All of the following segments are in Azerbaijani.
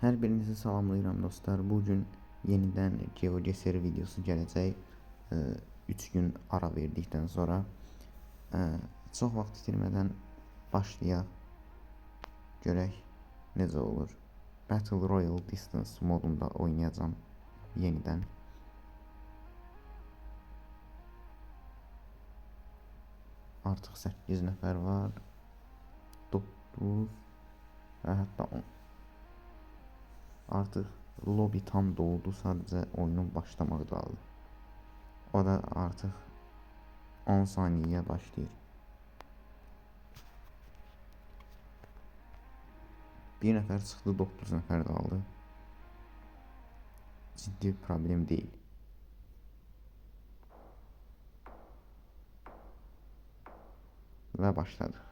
Hər birinizi salamlayıram dostlar. Bugün yenidən GeoGeser videosu gələcək. 3 gün ara verdikdən sonra çox vaxt itirmədən başlayaq. Görək necə olur. Battle Royale Distance modunda oynayacağam yenidən. Artıq 8 nəfər var. 9 və hətta 10. Artıq lobby tam doldu, sadəcə oyunun başlamaq qaldı. O da artıq 10 saniyəyə başlayır. Bir nəfər çıxdı, 9 nəfər qaldı. Ciddi bir problem deyil. Və başladıq.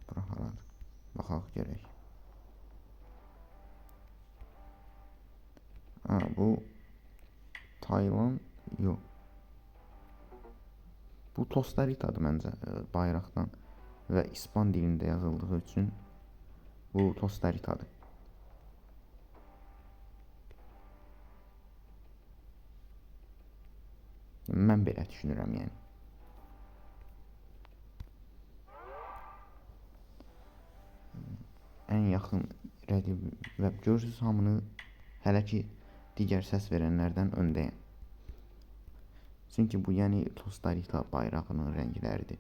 Bura haradır? Baxaq görək. Bu Tayland yox. Bu Costa Rica'dır məncə bayraqdan və İspan dilində yazıldığı üçün bu Costa Rica'dır. Mən belə düşünürəm yəni. Ən yaxın rəqib və görürsünüz hamını hələ ki digər səs verənlərdən öndəyəm. Çünki bu yəni Costa Rica bayrağının rəngləridir.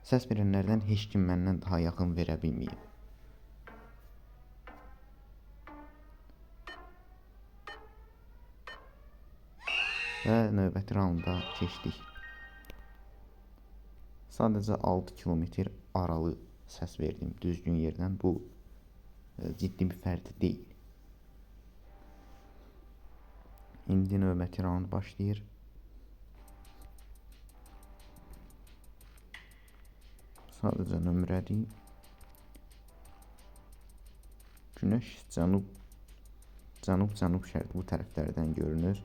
Səs verənlərdən heç kim məndən daha yaxın verə bilməyib. Və növbəti raunda keçdik. Sadəcə 6 kilometr aralı səs verdim düzgün yerdən. Bu ciddi bir fərq deyil. İndi növbəti raund başlayır. Sadəcə nömrədir. Günəş cənub şərq bu tərəflərdən görünür.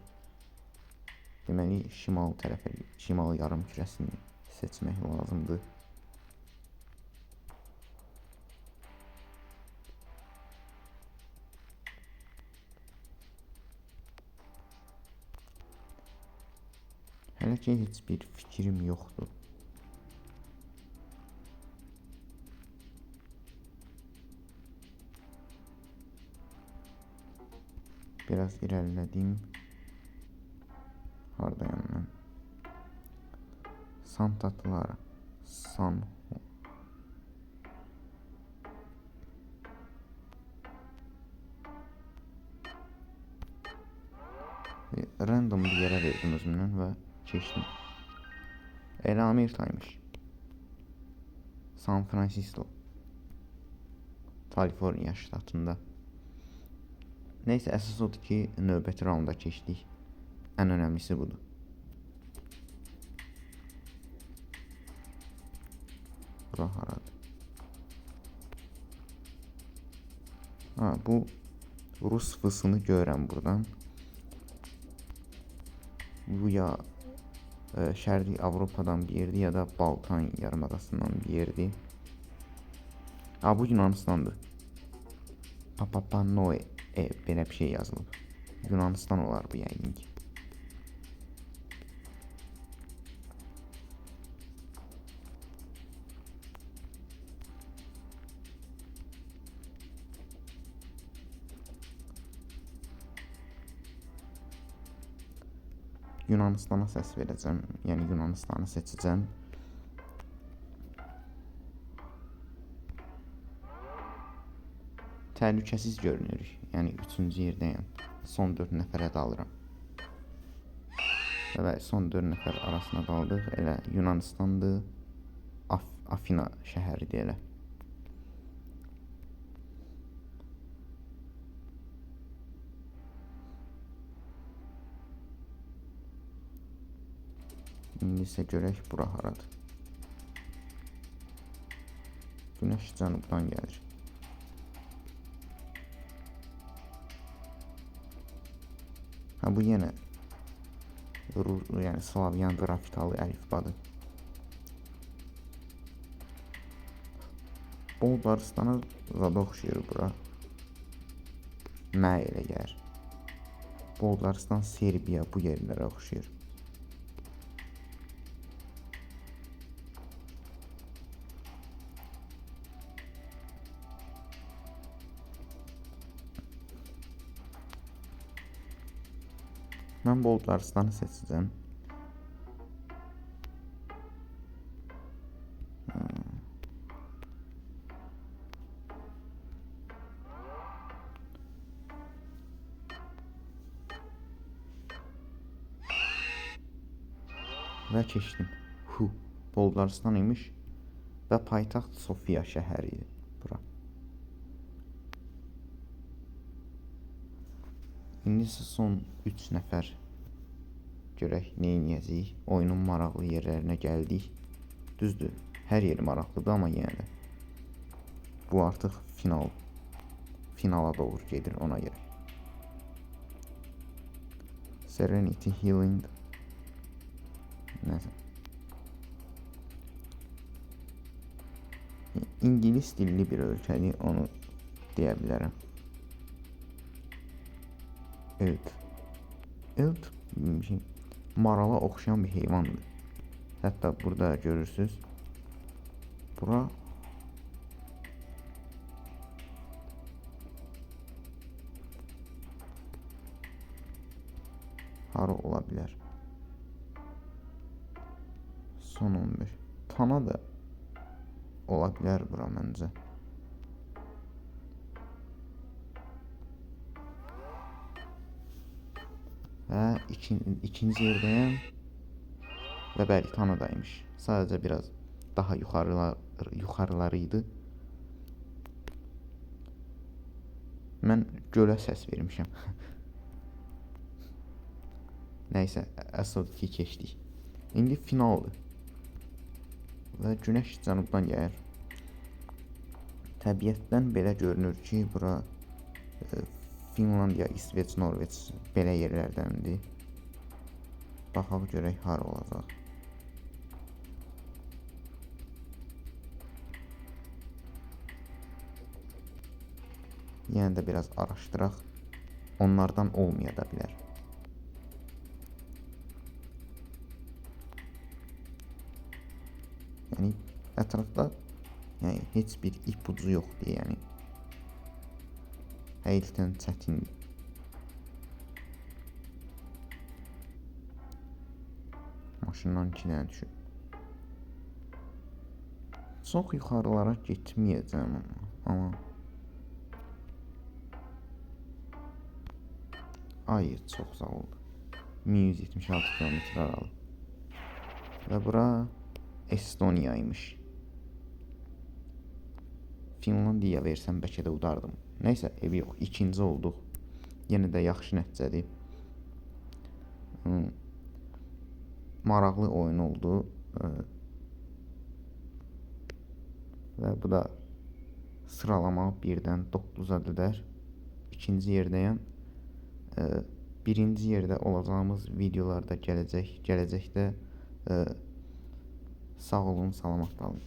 Deməli şimal tərəfə, şimal yarım kürəsini seçmək lazımdır. Hələ ki heç bir fikrim yoxdur. Biraz irəlilədim. Hardayam mən? Santa Clara. Random bir yerə verdim özümdən və keçdim. Elə Amerikaymış. San Francisco. Kaliforniya ştatında. Neysə, əsas odur ki, növbəti raunda keçdik. Ən önəmlisi budur. Bura haradır? Bu Rus fısını görürəm buradan. Bu ya Şərqi Avropadan bir yerdir, ya da Balkan yarımadasından bir yerdir. Bu Yunanistandır. Papapanoe belə bir şey yazılıb. Yunanistan olar bu yəqin ki. Yunanistana səs verəcəm, yəni Yunanistanı seçəcəm. Təhlükəsiz görünürük, yəni 3-cü yerdəyəm. Son 4 nəfərə dalıram. Və son 4 nəfər arasına daldıq. Elə Yunanistandır, Afina şəhəridir elə. İndi isə görək bura haradır. Günəş cənubdan gəlir. Bu yenə yəni Slavyan qrafikalı əlifbadır. Bolqarıstana zada oxşuyur bura. Mənə elə gəlir. Bolqarıstan, Serbiya bu yerlərə oxşuyur. Mən Bolqarıstanı seçəcəm. Və keçdim. Bolqarıstan imiş və paytaxt Sofiya şəhəri idi bura. İndi isə son 3 nəfər görək nə edəcəyik. Oyunun maraqlı yerlərinə gəldik. Düzdür, hər yeri maraqlıdır, amma yenə də bu artıq finala doğru gedir ona görə. Serenity Healing nəsə. İngilis dilli bir ölkədir, onu deyə bilərəm. Elk marala oxşayan bir heyvandır. Hətta burada görürsünüz. Bura hara ola bilər? Son 15. Tana da ola bilər bura məncə. Və ikinci yerdəyəm. Və bəli, Tanadaymış. Sadəcə biraz daha yuxarıları idi. Mən gölə səs vermişəm. Nəysə, əsas ki keçdik. İndi finaldır. Və günəş cənubdan gəlir. Təbiətdən belə görünür ki, bura Finlandiya, İsveç, Norveç belə yerlərdəndir. Baxaq görək hara olacaq. Yəni də biraz araşdıraq. Onlardan olmaya da bilər. Yəni ətrafda heç bir ipucu yoxdur, yəni. Həqiqətən çətindir. Maşından 2 dənə düşür. Çox yuxarılara getməyəcəm amma. Ay, çox sağ oldu. 1176 kilometr aralı. Və bura Estoniya imiş. Finlandiya versəm bəlkə də udardım. Nəysə, evi yox. İkinci olduq. Yenə də yaxşı nəticədir. Maraqlı oyun oldu. Və bu da sıralama 1-dən 9-a qədər. İkinci yerdəyəm. Birinci yerdə olacağımız videolarda gələcəkdə sağ olun, salamat qalın.